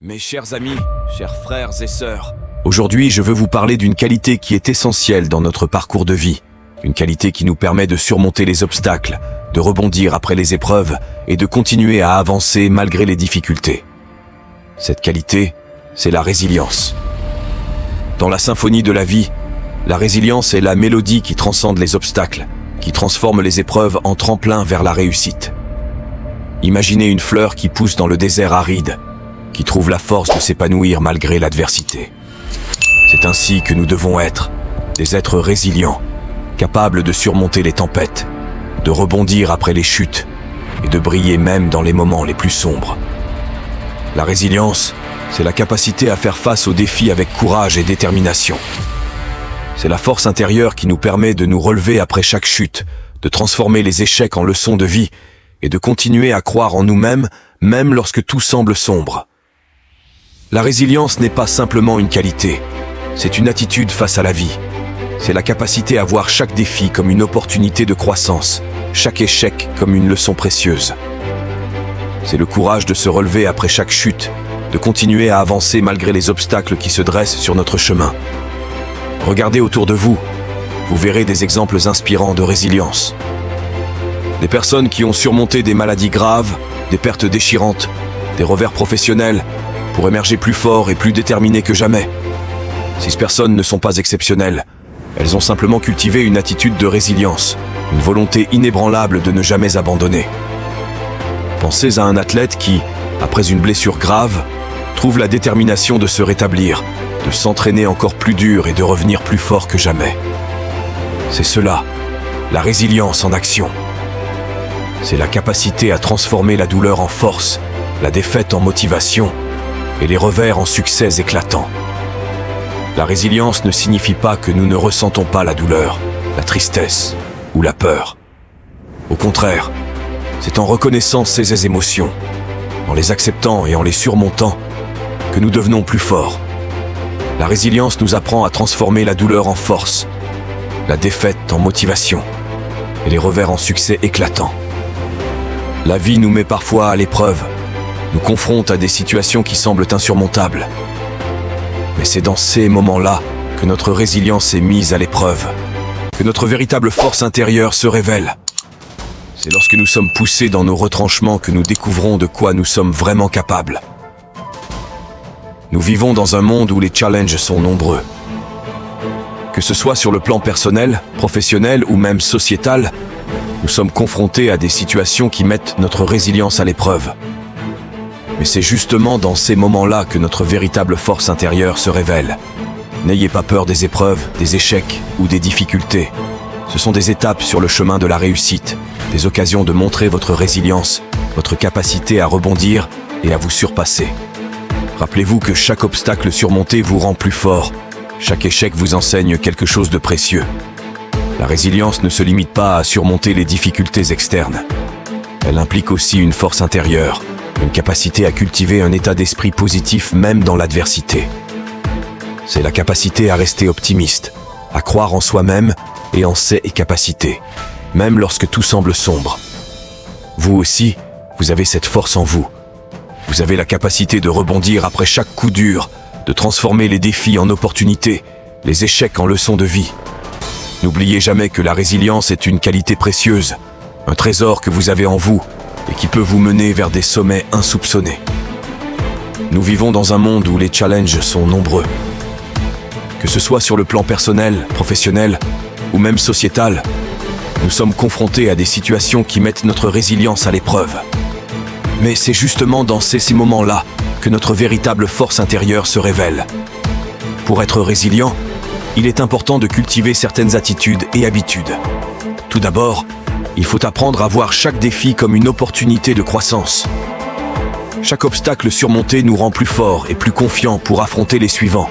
Mes chers amis, chers frères et sœurs, aujourd'hui je veux vous parler d'une qualité qui est essentielle dans notre parcours de vie. Une qualité qui nous permet de surmonter les obstacles, de rebondir après les épreuves et de continuer à avancer malgré les difficultés. Cette qualité, c'est la résilience. Dans la symphonie de la vie, la résilience est la mélodie qui transcende les obstacles, qui transforme les épreuves en tremplin vers la réussite. Imaginez une fleur qui pousse dans le désert aride, qui trouve la force de s'épanouir malgré l'adversité. C'est ainsi que nous devons être, des êtres résilients, capables de surmonter les tempêtes, de rebondir après les chutes et de briller même dans les moments les plus sombres. La résilience, c'est la capacité à faire face aux défis avec courage et détermination. C'est la force intérieure qui nous permet de nous relever après chaque chute, de transformer les échecs en leçons de vie et de continuer à croire en nous-mêmes, même lorsque tout semble sombre. La résilience n'est pas simplement une qualité, c'est une attitude face à la vie. C'est la capacité à voir chaque défi comme une opportunité de croissance, chaque échec comme une leçon précieuse. C'est le courage de se relever après chaque chute, de continuer à avancer malgré les obstacles qui se dressent sur notre chemin. Regardez autour de vous, vous verrez des exemples inspirants de résilience. Des personnes qui ont surmonté des maladies graves, des pertes déchirantes, des revers professionnels, pour émerger plus forts et plus déterminés que jamais. Ces personnes ne sont pas exceptionnelles. Elles ont simplement cultivé une attitude de résilience, une volonté inébranlable de ne jamais abandonner. Pensez à un athlète qui, après une blessure grave, trouve la détermination de se rétablir, de s'entraîner encore plus dur et de revenir plus fort que jamais. C'est cela, la résilience en action. C'est la capacité à transformer la douleur en force, la défaite en motivation, et les revers en succès éclatants. La résilience ne signifie pas que nous ne ressentons pas la douleur, la tristesse ou la peur. Au contraire, c'est en reconnaissant ces émotions, en les acceptant et en les surmontant, que nous devenons plus forts. La résilience nous apprend à transformer la douleur en force, la défaite en motivation et les revers en succès éclatants. La vie nous met parfois à l'épreuve, nous confronte à des situations qui semblent insurmontables. Mais c'est dans ces moments-là que notre résilience est mise à l'épreuve, que notre véritable force intérieure se révèle. C'est lorsque nous sommes poussés dans nos retranchements que nous découvrons de quoi nous sommes vraiment capables. Nous vivons dans un monde où les challenges sont nombreux. Que ce soit sur le plan personnel, professionnel ou même sociétal, nous sommes confrontés à des situations qui mettent notre résilience à l'épreuve. Mais c'est justement dans ces moments-là que notre véritable force intérieure se révèle. N'ayez pas peur des épreuves, des échecs ou des difficultés. Ce sont des étapes sur le chemin de la réussite, des occasions de montrer votre résilience, votre capacité à rebondir et à vous surpasser. Rappelez-vous que chaque obstacle surmonté vous rend plus fort. Chaque échec vous enseigne quelque chose de précieux. La résilience ne se limite pas à surmonter les difficultés externes. Elle implique aussi une force intérieure, une capacité à cultiver un état d'esprit positif même dans l'adversité. C'est la capacité à rester optimiste, à croire en soi-même et en ses capacités, même lorsque tout semble sombre. Vous aussi, vous avez cette force en vous. Vous avez la capacité de rebondir après chaque coup dur, de transformer les défis en opportunités, les échecs en leçons de vie. N'oubliez jamais que la résilience est une qualité précieuse, un trésor que vous avez en vous et qui peut vous mener vers des sommets insoupçonnés. Nous vivons dans un monde où les challenges sont nombreux. Que ce soit sur le plan personnel, professionnel ou même sociétal, nous sommes confrontés à des situations qui mettent notre résilience à l'épreuve. Mais c'est justement dans ces moments-là que notre véritable force intérieure se révèle. Pour être résilient, il est important de cultiver certaines attitudes et habitudes. Tout d'abord, il faut apprendre à voir chaque défi comme une opportunité de croissance. Chaque obstacle surmonté nous rend plus forts et plus confiants pour affronter les suivants.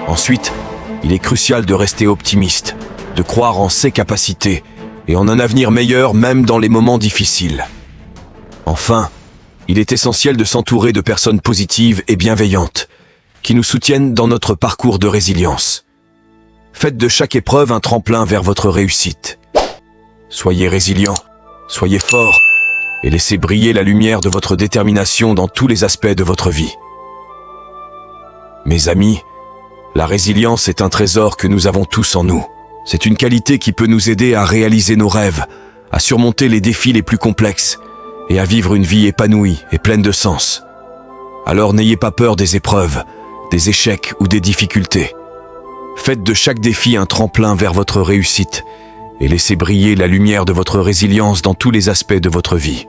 Ensuite, il est crucial de rester optimiste, de croire en ses capacités et en un avenir meilleur même dans les moments difficiles. Enfin, il est essentiel de s'entourer de personnes positives et bienveillantes qui nous soutiennent dans notre parcours de résilience. Faites de chaque épreuve un tremplin vers votre réussite. Soyez résilient, soyez fort et laissez briller la lumière de votre détermination dans tous les aspects de votre vie. Mes amis, la résilience est un trésor que nous avons tous en nous. C'est une qualité qui peut nous aider à réaliser nos rêves, à surmonter les défis les plus complexes et à vivre une vie épanouie et pleine de sens. Alors n'ayez pas peur des épreuves, des échecs ou des difficultés. Faites de chaque défi un tremplin vers votre réussite et laissez briller la lumière de votre résilience dans tous les aspects de votre vie.